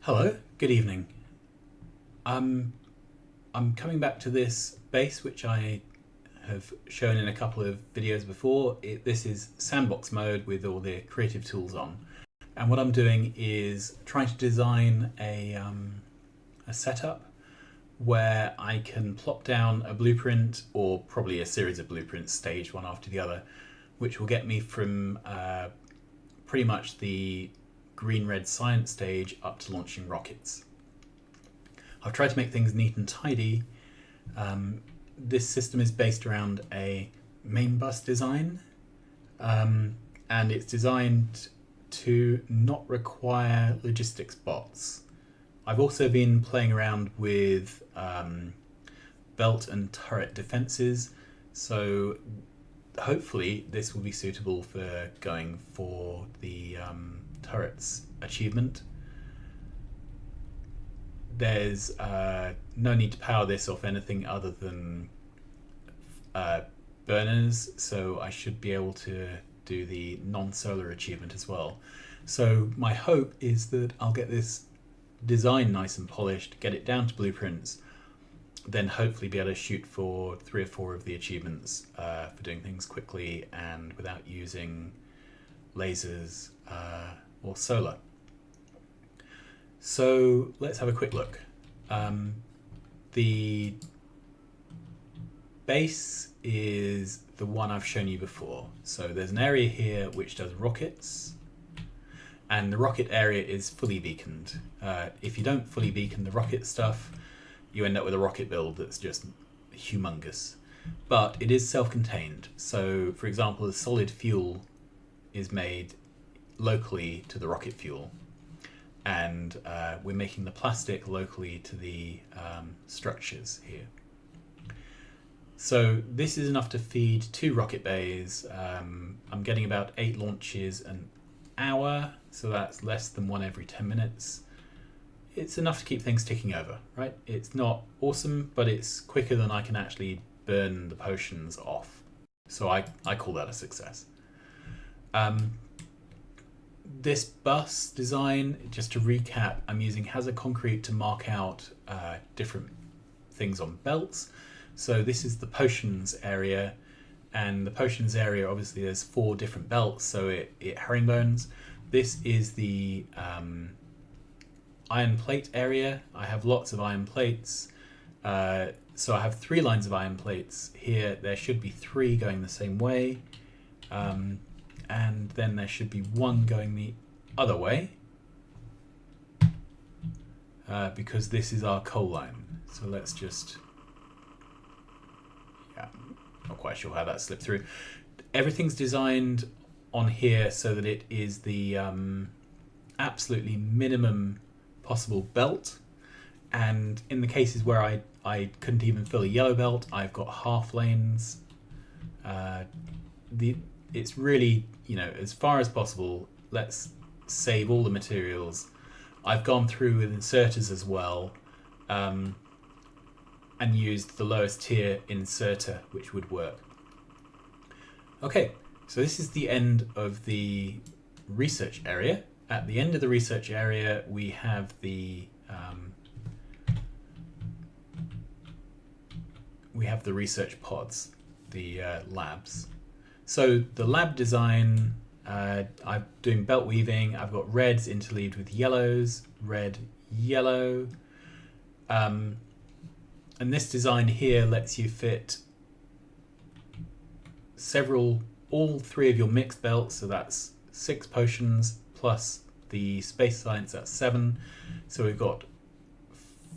Hello, good evening. I'm coming back to this base which I have shown in a couple of videos before. This is sandbox mode with all the creative tools on. And what I'm doing is trying to design a setup where I can plop down a blueprint, or probably a series of blueprints staged one after the other, which will get me from pretty much the green-red science stage up to launching rockets. I've tried to make things neat and tidy. This system is based around a main bus design, and it's designed to not require logistics bots. I've also been playing around with belt and turret defenses, so hopefully this will be suitable for going for the turrets achievement. There's no need to power this off anything other than burners, so I should be able to do the non-solar achievement as well. So my hope is that I'll get this design nice and polished, get it down to blueprints, then hopefully be able to shoot for 3 or 4 of the achievements for doing things quickly and without using lasers or solar. So let's have a quick look. The base is the one I've shown you before. So there's an area here which does rockets, and the rocket area is fully beaconed. If you don't fully beacon the rocket stuff, you end up with a rocket build that's just humongous. But it is self-contained. So for example, the solid fuel is made locally to the rocket fuel, and we're making the plastic locally to the structures here. So this is enough to feed 2 rocket bays. I'm getting about 8 launches an hour, so that's less than 1 every 10 minutes. It's enough to keep things ticking over, right? It's not awesome, but it's quicker than I can actually burn the potions off. So I call that a success. This bus design, just to recap, I'm using hazard concrete to mark out different things on belts. So this is the potions area, and the potions area, obviously there's 4 different belts, so it herringbones. This is the iron plate area. I have lots of iron plates. So I have 3 lines of iron plates here. There should be 3 going the same way. And then there should be 1 going the other way, because this is our coal line. So let's just, not quite sure how that slipped through. Everything's designed on here so that it is the absolutely minimum possible belt. And in the cases where I couldn't even fill a yellow belt, I've got half lanes. It's really, as far as possible, let's save all the materials. I've gone through with inserters as well, and used the lowest tier inserter, which would work. Okay, so this is the end of the research area. At the end of the research area, we have the research pods, the labs. So the lab design, I'm doing belt weaving. I've got reds interleaved with yellows, red, yellow. And this design here lets you fit all 3 of your mixed belts. So that's 6 potions plus the space science, that's 7. So we've got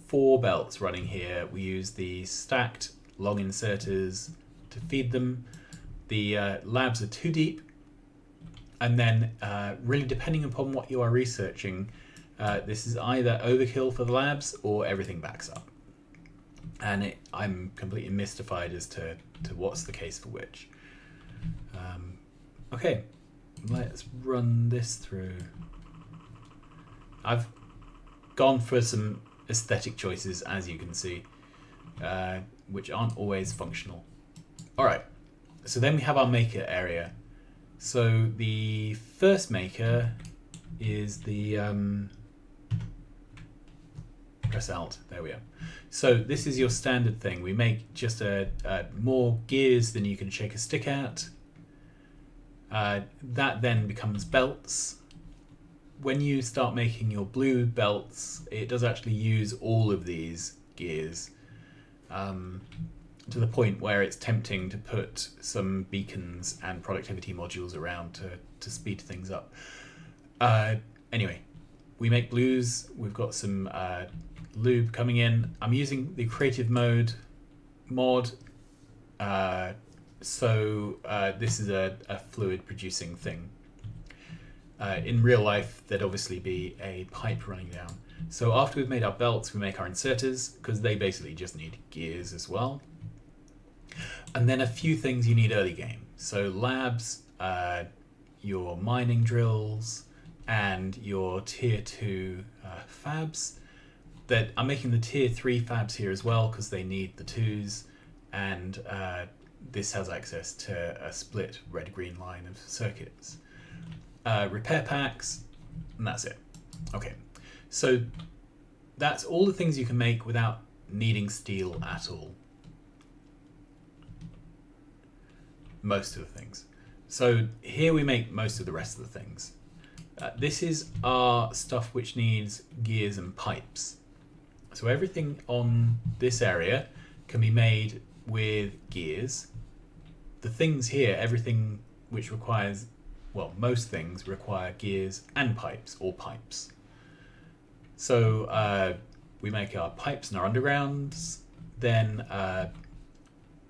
4 belts running here. We use the stacked long inserters to feed them. The labs are 2 deep, and then really depending upon what you are researching, this is either overkill for the labs or everything backs up. And I'm completely mystified as to what's the case for which. Okay, let's run this through. I've gone for some aesthetic choices, as you can see, which aren't always functional. All right. So then we have our maker area. So the first maker is the press Alt, there we are. So this is your standard thing. We make just more gears than you can shake a stick at. That then becomes belts. When you start making your blue belts, it does actually use all of these gears to the point where it's tempting to put some beacons and productivity modules around to speed things up. Anyway, we make blues. We've got some lube coming in. I'm using the creative mode mod. So this is a fluid producing thing. In real life, there'd obviously be a pipe running down. So after we've made our belts, we make our inserters, because they basically just need gears as well. And then a few things you need early game. So labs, your mining drills, and your tier 2 fabs. That I'm making the tier 3 fabs here as well, because they need the 2s, and this has access to a split red-green line of circuits. Repair packs, and that's it. Okay, so that's all the things you can make without needing steel at all. Most of the things. So here we make most of the rest of the things. This is our stuff which needs gears and pipes. So everything on this area can be made with gears. The things here, everything which requires, well, most things require gears and pipes, or pipes. So we make our pipes and our undergrounds, then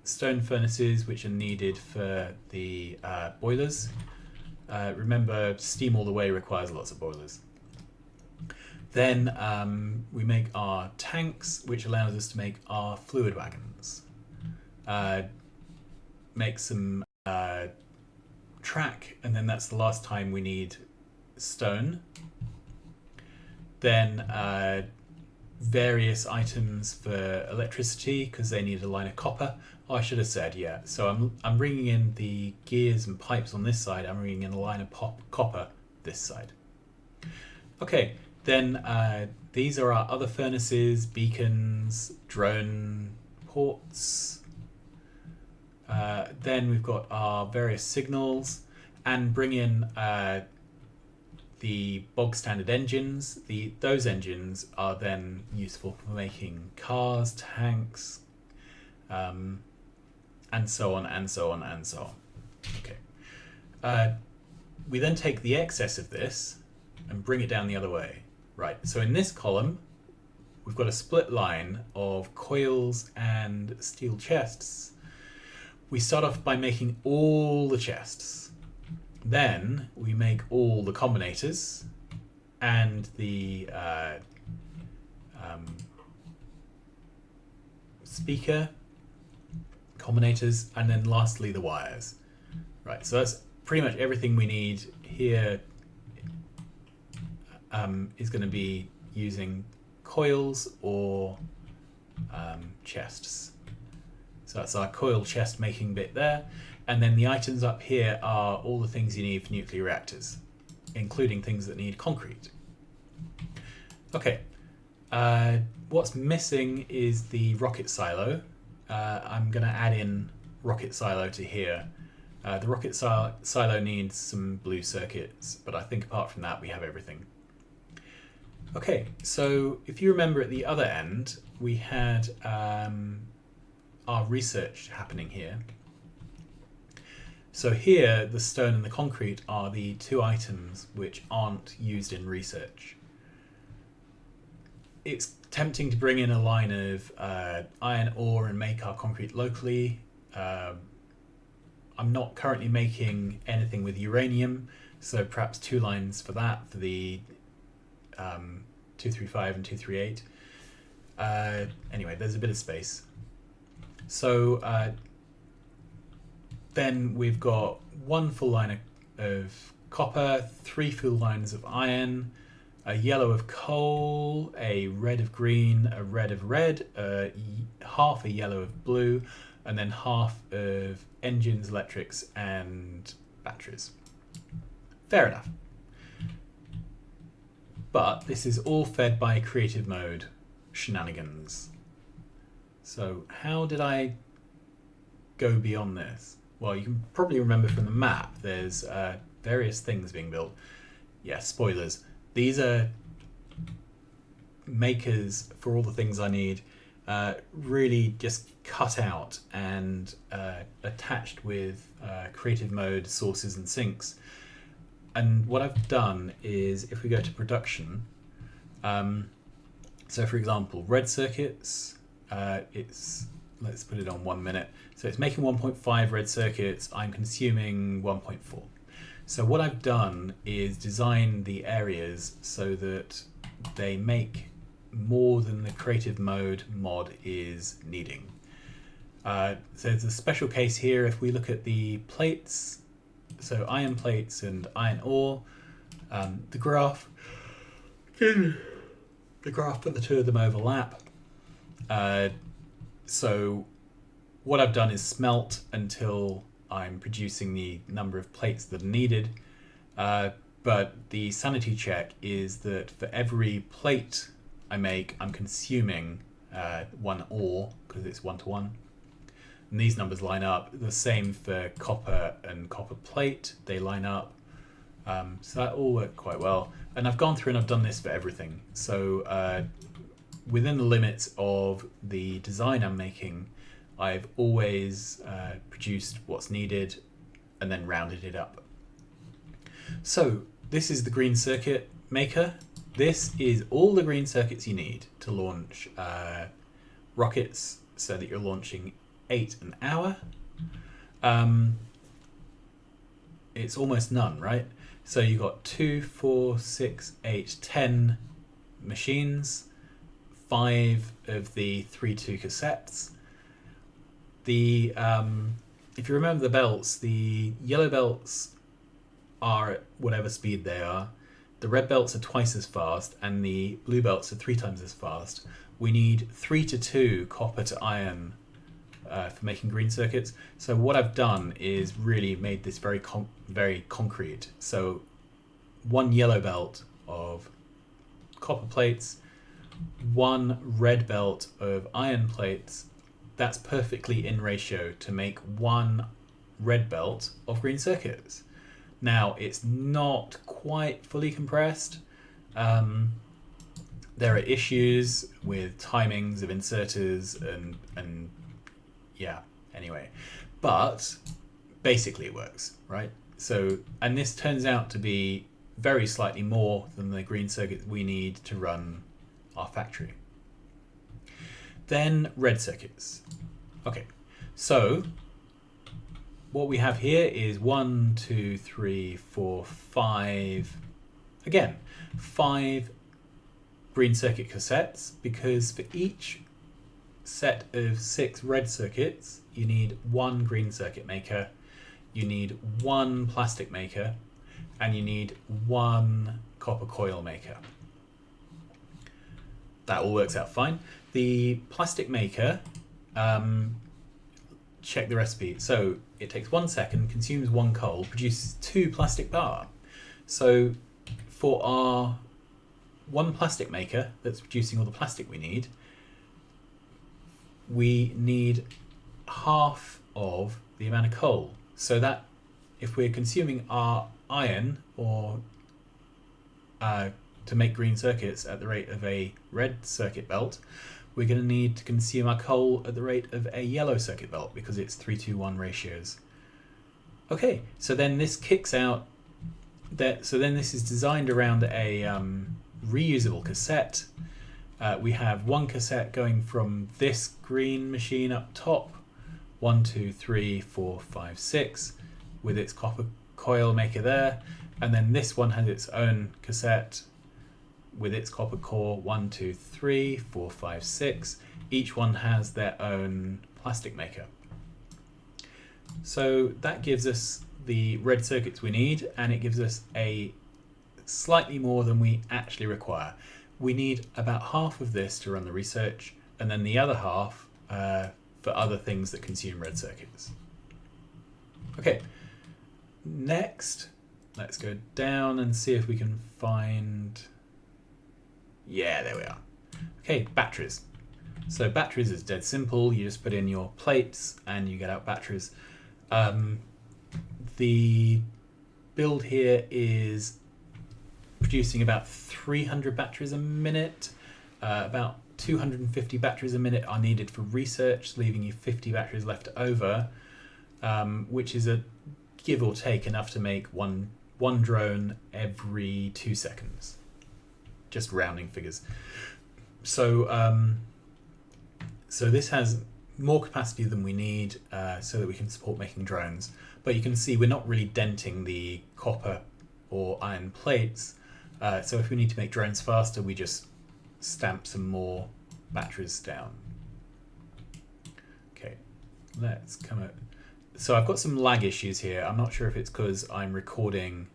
stone furnaces which are needed for the boilers. Remember, steam all the way requires lots of boilers. Then we make our tanks, which allows us to make our fluid wagons. Make some track, and then that's the last time we need stone. Then various items for electricity, because they need a line of copper. Oh, I should have said, yeah. So I'm bringing in the gears and pipes on this side. I'm bringing in a line of copper this side. Okay, then these are our other furnaces, beacons, drone ports. Then we've got our various signals, and bring in the bog standard engines. Those engines are then useful for making cars, tanks, and so on and so on and so on. Okay. We then take the excess of this and bring it down the other way. Right, so in this column, we've got a split line of coils and steel chests. We start off by making all the chests. Then we make all the combinators and the speaker combinators, and then lastly the wires. Right, so that's pretty much everything we need here. Is going to be using coils or chests. So that's our coil chest making bit there. And then the items up here are all the things you need for nuclear reactors, including things that need concrete. Okay, what's missing is the rocket silo. I'm going to add in rocket silo to here. The rocket silo needs some blue circuits, but I think apart from that we have everything. Okay, so if you remember at the other end, we had our research happening here. So here, the stone and the concrete are the two items which aren't used in research. It's tempting to bring in a line of iron ore and make our concrete locally. I'm not currently making anything with uranium, so perhaps two lines for that, for the 235 and 238. Anyway, there's a bit of space. So then we've got one full line of copper, three full lines of iron, a yellow of coal, a red of green, a red of red, half a yellow of blue, and then half of engines, electrics, and batteries. Fair enough. But this is all fed by creative mode shenanigans. So how did I go beyond this? Well, you can probably remember from the map, there's various things being built. Yeah, spoilers. These are makers for all the things I need, really just cut out and attached with creative mode sources and sinks. And what I've done is, if we go to production, so for example, red circuits, let's put it on 1 minute. So it's making 1.5 red circuits, I'm consuming 1.4. So what I've done is design the areas so that they make more than the creative mode mod is needing. So there's a special case here. If we look at the plates, so iron plates and iron ore, the graph for the two of them overlap. So what I've done is smelt until I'm producing the number of plates that are needed. But the sanity check is that for every plate I make, I'm consuming 1 ore, because it's 1-to-1. And these numbers line up. The same for copper and copper plate, they line up. So that all worked quite well. And I've gone through and I've done this for everything. So within the limits of the design I'm making, I've always produced what's needed and then rounded it up. So this is the green circuit maker. This is all the green circuits you need to launch rockets, so that you're launching 8 an hour. It's almost none, right? So you've got 2, 4, 6, 8, 10 machines, 5 of the 3-2 cassettes. The if you remember the belts, the yellow belts are at whatever speed they are. The red belts are twice as fast, and the blue belts are 3 times as fast. We need 3-to-2 copper to iron for making green circuits. So what I've done is really made this very concrete. So 1 yellow belt of copper plates, 1 red belt of iron plates. That's perfectly in ratio to make 1 red belt of green circuits. Now, it's not quite fully compressed. There are issues with timings of inserters and yeah, anyway. But basically it works, right? So, and this turns out to be very slightly more than the green circuits we need to run our factory. Then red circuits. Okay, so what we have here is 1, 2, 3, 4, 5, again, 5 green circuit cassettes, because for each set of 6 red circuits, you need 1 green circuit maker, you need 1 plastic maker, and you need 1 copper coil maker. That all works out fine. The plastic maker, check the recipe. So it takes 1 second, consumes 1 coal, produces 2 plastic bar. So for our 1 plastic maker that's producing all the plastic we need half of the amount of coal. So that if we're consuming our iron or to make green circuits at the rate of a red circuit belt, we're going to need to consume our coal at the rate of a yellow circuit belt, because it's 3-to-1 ratios. Okay, so then this kicks out that. So then this is designed around a reusable cassette. We have 1 cassette going from this green machine up top, 1, 2, 3, 4, 5, 6, with its copper coil maker there, and then this one has its own cassette with its copper core, 1, 2, 3, 4, 5, 6. Each one has their own plastic maker. So that gives us the red circuits we need, and it gives us a slightly more than we actually require. We need about half of this to run the research, and then the other half for other things that consume red circuits. Okay, next, let's go down and see if we can find... Yeah, there we are. Okay, batteries. So batteries is dead simple. You just put in your plates and you get out batteries. The build here is producing about 300 batteries a minute. About 250 batteries a minute are needed for research, leaving you 50 batteries left over, which is a give or take enough to make one drone every 2 seconds. Just rounding figures. So so this has more capacity than we need so that we can support making drones. But you can see we're not really denting the copper or iron plates. So if we need to make drones faster, we just stamp some more batteries down. Okay, let's come at. So I've got some lag issues here. I'm not sure if it's because I'm recording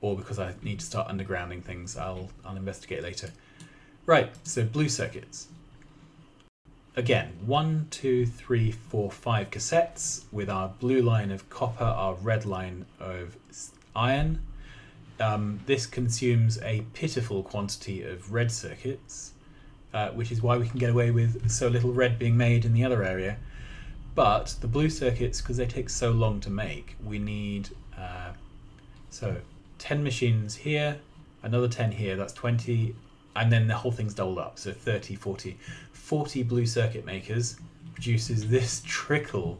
or because I need to start undergrounding things. I'll investigate later. Right, so blue circuits. Again, 1, 2, 3, 4, 5 cassettes with our blue line of copper, our red line of iron. This consumes a pitiful quantity of red circuits, which is why we can get away with so little red being made in the other area. But the blue circuits, because they take so long to make, we need so 10 machines here, another 10 here, that's 20, and then the whole thing's doubled up, so 30, 40 blue circuit makers produces this trickle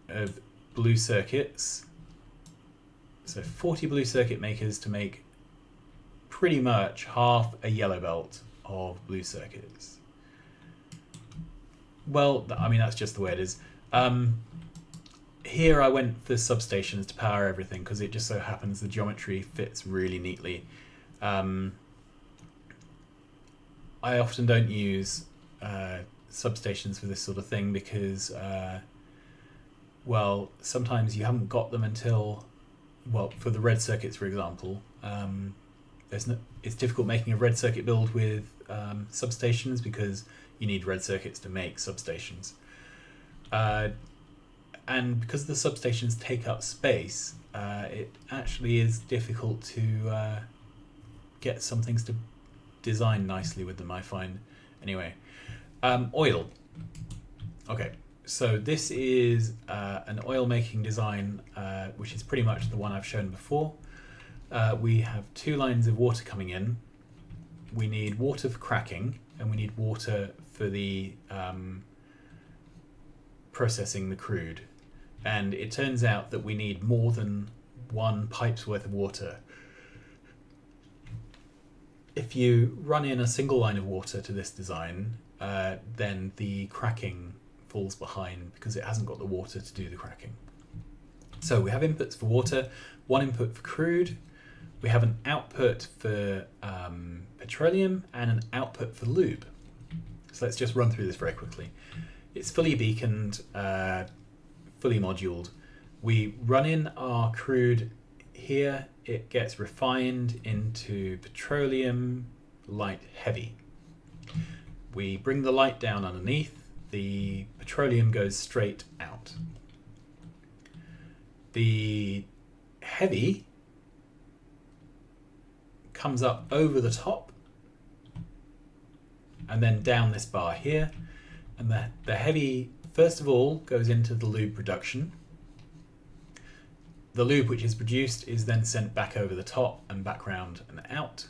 of blue circuits. So 40 blue circuit makers to make pretty much half a yellow belt of blue circuits. Well, I mean, that's just the way it is. Here I went for substations to power everything because it just so happens the geometry fits really neatly. I often don't use substations for this sort of thing because, well, sometimes you haven't got them until, well, for the red circuits, for example, it's difficult making a red circuit build with substations because you need red circuits to make substations. And because the substations take up space, it actually is difficult to get some things to design nicely with them, I find. Anyway, oil. Okay, so this is an oil making design, which is pretty much the one I've shown before. We have 2 lines of water coming in. We need water for cracking, and we need water for the processing the crude. And it turns out that we need more than 1 pipe's worth of water. If you run in a single line of water to this design, then the cracking falls behind because it hasn't got the water to do the cracking. So we have inputs for water, 1 input for crude, we have an output for petroleum and an output for lube. So let's just run through this very quickly. It's fully beaconed, fully moduled. We run in our crude here, it gets refined into petroleum, light, heavy. We bring the light down underneath, the petroleum goes straight out. The heavy comes up over the top and then down this bar here, and the heavy first of all goes into the lube production. The lube which is produced is then sent back over the top and back round and out.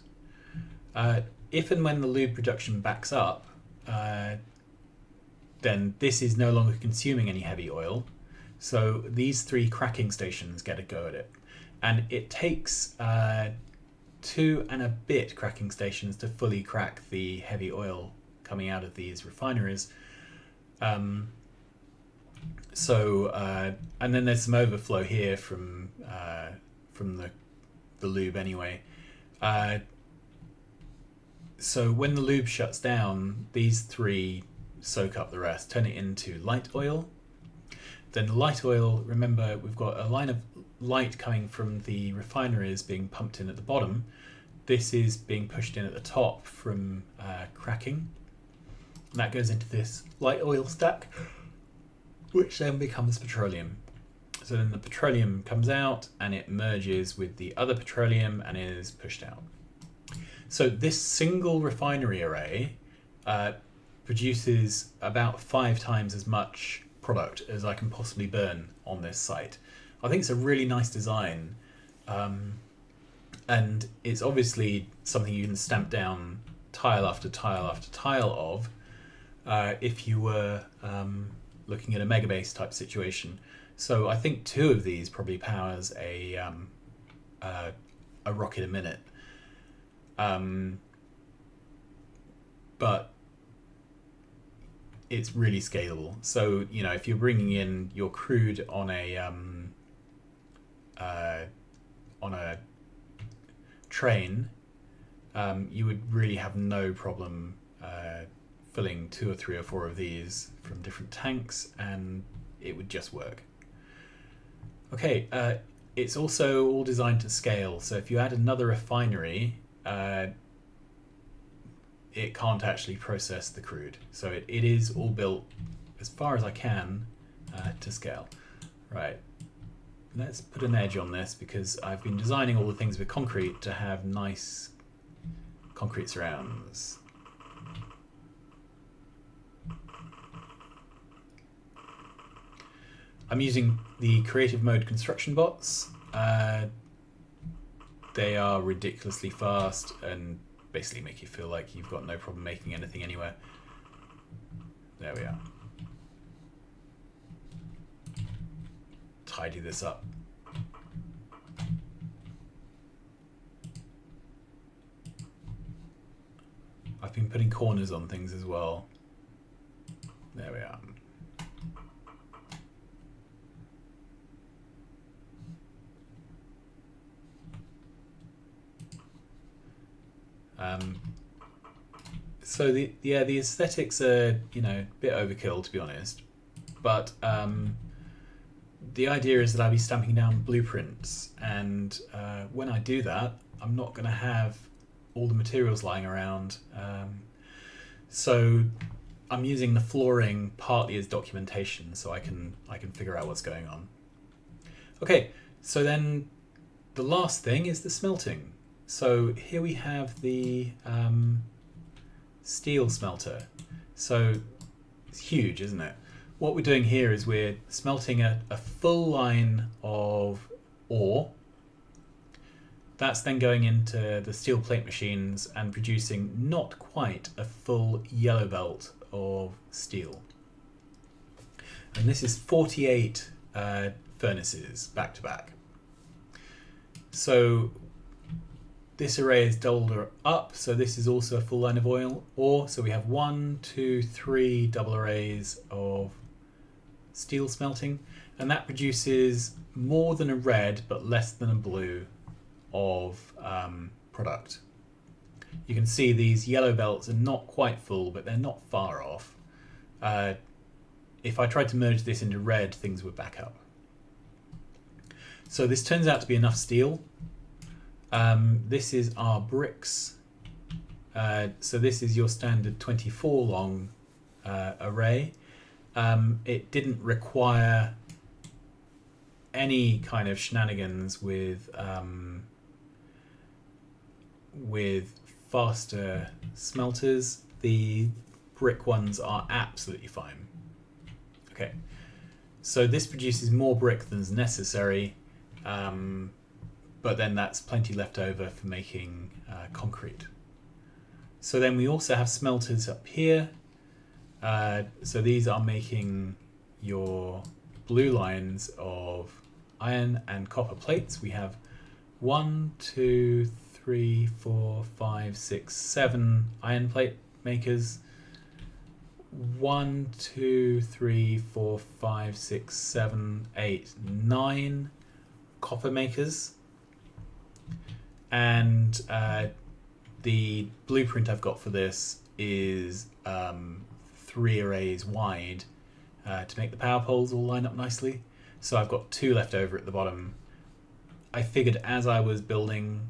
If and when the lube production backs up, then this is no longer consuming any heavy oil. So these 3 cracking stations get a go at it. And it takes 2 and a bit cracking stations to fully crack the heavy oil coming out of these refineries. And then there's some overflow here from the lube anyway. So when the lube shuts down, these 3 soak up the rest, turn it into light oil. Then the light oil, remember we've got a line of light coming from the refineries being pumped in at the bottom. This is being pushed in at the top from cracking. And that goes into this light oil stack, which then becomes petroleum. So then the petroleum comes out and it merges with the other petroleum and is pushed out. So this single refinery array produces about 5 times as much product as I can possibly burn on this site. I think it's a really nice design, and it's obviously something you can stamp down tile after tile after tile of if you were looking at a megabase type situation. So I think 2 of these probably powers a rocket a minute. But it's really scalable. So, you know, if you're bringing in your crude on a train, you would really have no problem filling 2 or 3 or 4 of these from different tanks, and it would just work. Okay, it's also all designed to scale. So if you add another refinery, it can't actually process the crude. So it is all built, as far as I can, to scale. Right, let's put an edge on this because I've been designing all the things with concrete to have nice concrete surrounds. I'm using the creative mode construction bots. They are ridiculously fast and basically make you feel like you've got no problem making anything anywhere. There we are. Tidy this up. I've been putting corners on things as well. There we are. So the aesthetics are, you know, a bit overkill, to be honest, but the idea is that I'll be stamping down blueprints, and when I do that, I'm not going to have all the materials lying around. So I'm using the flooring partly as documentation, so I can figure out what's going on. Okay, so then the last thing is the smelting. So here we have the steel smelter. So it's huge, isn't it? What we're doing here is we're smelting a full line of ore. That's then going into the steel plate machines and producing not quite a full yellow belt of steel. And this is 48 furnaces back to back. So this array is doubled up, so this is also a full line of ore. So we have 1, 2, 3 double arrays of steel smelting, and that produces more than a red but less than a blue of product. You can see these yellow belts are not quite full, but they're not far off. If I tried to merge this into red, things would back up. So this turns out to be enough steel. This is our bricks. So this is your standard 24 long array. It didn't require any kind of shenanigans with faster smelters. The brick ones are absolutely fine. Okay, so this produces more brick than is necessary, but then that's plenty left over for making concrete. So then we also have smelters up here. So these are making your blue lines of iron and copper plates. We have 1, 2, 3, 4, 5, 6, 7 iron plate makers. 1, 2, 3, 4, 5, 6, 7, 8, 9 copper makers. And the blueprint I've got for this is 3 arrays wide to make the power poles all line up nicely. So I've got 2 left over at the bottom. I figured as I was building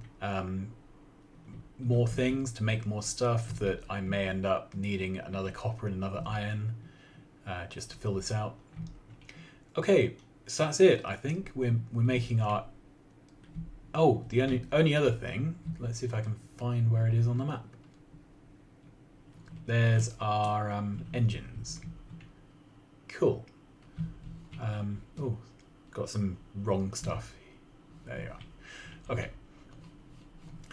more things to make more stuff that I may end up needing another copper and another iron just to fill this out. Okay, so that's it. I think we're making our Oh, the only other thing, let's see if I can find where it is on the map. There's our engines. Cool. Oh, got some wrong stuff. There you are. Okay.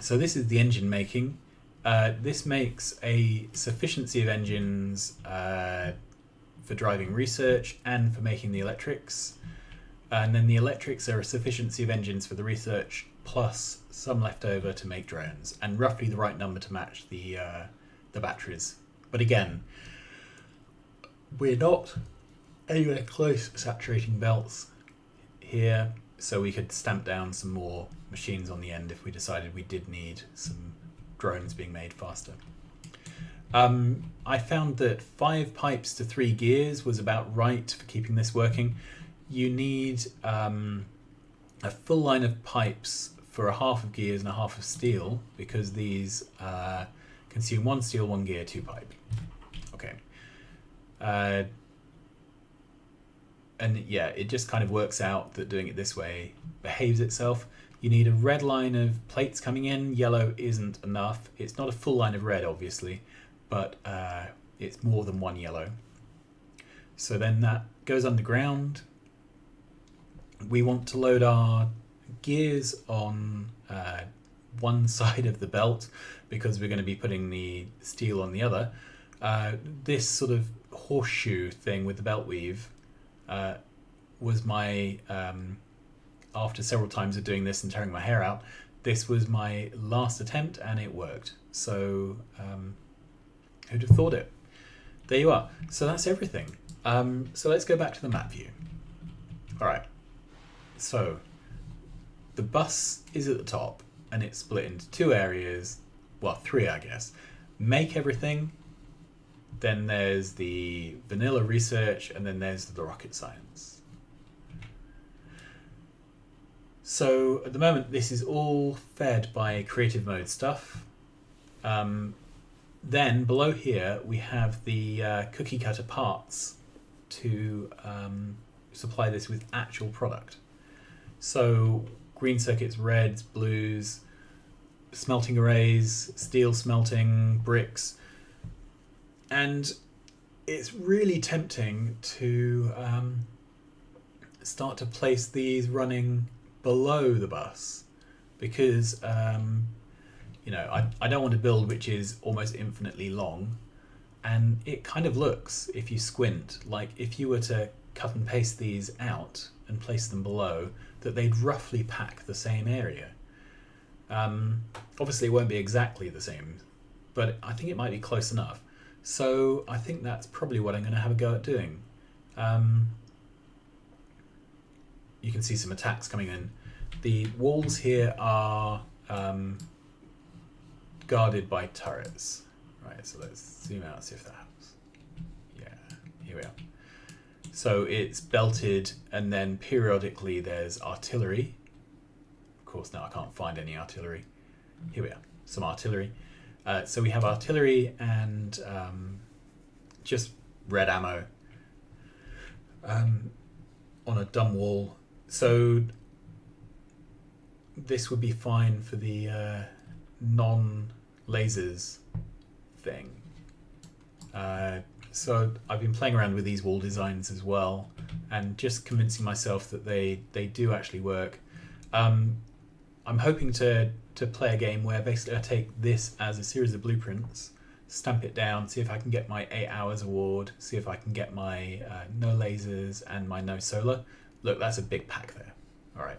So this is the engine making. This makes a sufficiency of engines for driving research and for making the electrics. And then the electrics are a sufficiency of engines for the research plus some left over to make drones, and roughly the right number to match the batteries. But again, we're not anywhere close to saturating belts here, so we could stamp down some more machines on the end if we decided we did need some drones being made faster. I found that 5 pipes to 3 gears was about right for keeping this working. You need a full line of pipes for a half of gears and a half of steel, because these consume 1 steel, 1 gear, 2 pipe. Okay. And yeah, it just kind of works out that doing it this way behaves itself. You need a red line of plates coming in. Yellow isn't enough. It's not a full line of red, obviously, but it's more than 1 yellow. So then that goes underground. We want to load our gears on one side of the belt because we're going to be putting the steel on the other. This sort of horseshoe thing with the belt weave was my, after several times of doing this and tearing my hair out, this was my last attempt and it worked. So who'd have thought it? There you are. So that's everything. So let's go back to the map view. All right. So the bus is at the top and it's split into 2 areas, well, 3, I guess. Make everything, then there's the vanilla research, and then there's the rocket science. So at the moment, this is all fed by creative mode stuff. Then below here, we have the cookie cutter parts to supply this with actual product. So green circuits, reds, blues, smelting arrays, steel smelting, bricks. And it's really tempting to start to place these running below the bus because, you know, I don't want to build which is almost infinitely long. And it kind of looks, if you squint, like if you were to cut and paste these out and place them below, that they'd roughly pack the same area. Obviously it won't be exactly the same, but I think it might be close enough. So I think that's probably what I'm going to have a go at doing. You can see some attacks coming in. The walls here are guarded by turrets. Right, so let's zoom out and see if that helps. Yeah, here we are. So it's belted, and then periodically there's artillery. Of course, now I can't find any artillery. Here we are, some artillery. So we have artillery and just red ammo on a dumb wall. So this would be fine for the non-lasers thing. So I've been playing around with these wall designs as well and just convincing myself that they do actually work. I'm hoping to play a game where basically I take this as a series of blueprints, stamp it down, see if I can get my 8 hours award, see if I can get my no lasers and my no solar. Look, that's a big pack there. All right.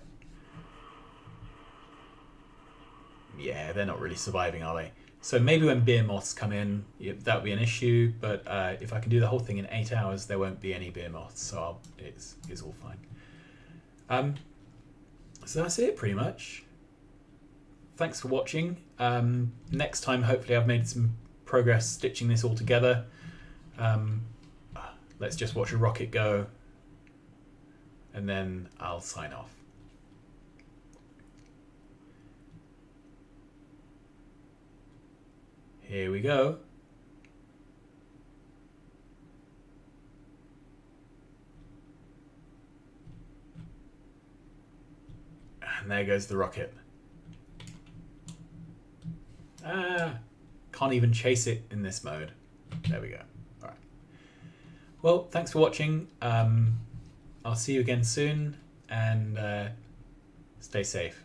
Yeah, they're not really surviving, are they? So maybe when beer moths come in, that would be an issue, but if I can do the whole thing in 8 hours, there won't be any beer moths, so it's all fine. So that's it, pretty much. Thanks for watching. Next time, hopefully I've made some progress stitching this all together. Let's just watch a rocket go, and then I'll sign off. Here we go. And there goes the rocket. Can't even chase it in this mode. There we go. All right. Well, thanks for watching. I'll see you again soon, and stay safe.